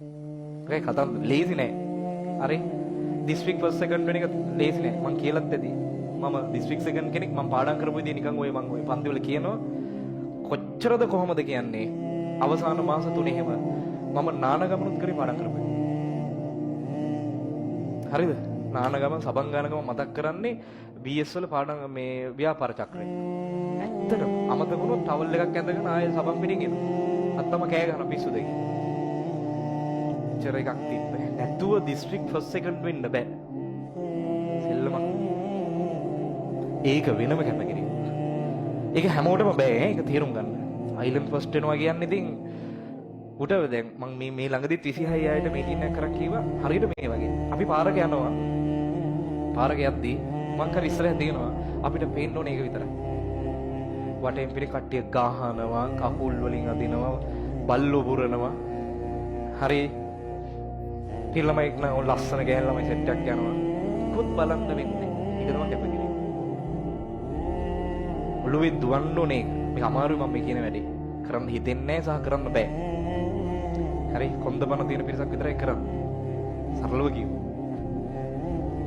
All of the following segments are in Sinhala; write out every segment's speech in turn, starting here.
ඔකේ කතාව ලේසි නෑ. හරි. district first second වෙන එක ලේසි නෑ. මං කියලාත් ඇති. මම district second කෙනෙක් මං පාඩම් කරපු විදිහ නිකන් ඔය මං ඔය පන්ති වල කියනවා කොච්චරද කොහමද කියන්නේ අවසාන මාස 3 එහෙම මම නානගමනුත් කරේ පාඩම් කරපු. හරිද? නානගම සබංගානගම මතක් කරන්නේ BS වල පාඩම් මේ ව්‍යාපාර චක්‍රය. ඇත්තටම අමතක වුණොත් ටවල් එකක් ඇඳගෙන ආයෙ සබන් පිටින් එනවා. අත්තම කෑ ගන්න පිස්සුද කියලා. චර එකක් තිබ්බේ. නැතුව district first second වෙන්න බෑ. සෙල්ලමක්. ඒක වෙනම කැපකිරීම. ඒක හැමෝටම බෑ. ඒක තේරුම් ගන්න. island first වෙනවා කියන්නේ ඉතින් උට දැන් මම මේ ළඟදිත් 26 අයට මීටින් එකක් කරන් කිව්වා. හරියට මේ වගේ. අපි පාරක යනවා. පාරක යද්දී මං කර ඉස්සරහ දිනනවා. අපිට පේන්න ඕනේ ඒක විතරයි. වටෙන් පිට කට්ටිය ගහනවා, කකුල් වලින් අදිනවා, බල්ලෝ පුරනවා. හරි. ළමයි නම් ලස්සන ගෑන ළමයි සෙට් එකක් යනවා. පොත් බලන්න වෙන්නේ. ඒක තමයි කැපකිරීම. ඔළුවේ දුවන්න ඕනේ. මේක අමාරුයි මම මේ කියන වැඩේ. කරන්න හිතෙන්නේ නැහැ සහ කරන්න බෑ. හරි කොන්දපන තියෙන පිරිසක් විතරයි කරන්නේ. සරලව කියමු.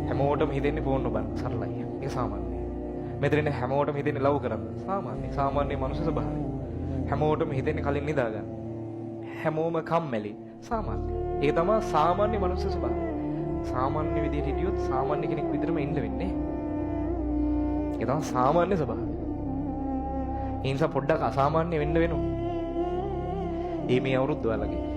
හැමෝටම හිතෙන්නේ ෆෝන් නොබන්න සරලයි. ඒක සාමාන්‍යයි. මෙතන ඉන්න හැමෝටම හිතෙන්නේ ලව් කරන්න. සාමාන්‍යයි. සාමාන්‍ය මනුස්ස ස්වභාවය. හැමෝටම හිතෙන්නේ කලින් නිදා ගන්න. හැමෝම කම්මැලි. සාමාන්‍යයි. ඒක තමයි සාමාන්‍ය මනුස්ස ස්වභාවය. සාමාන්‍ය විදිහට හිටියොත් සාමාන්‍ය කෙනෙක් විතරම ඉන්න වෙන්නේ. ඒක තමයි සාමාන්‍ය ස්වභාවය. ඒ නිසා පොඩ්ඩක් අසාමාන්‍ය වෙන්න වෙනවා. මේ අවුරුද්ද ඔයාලගේ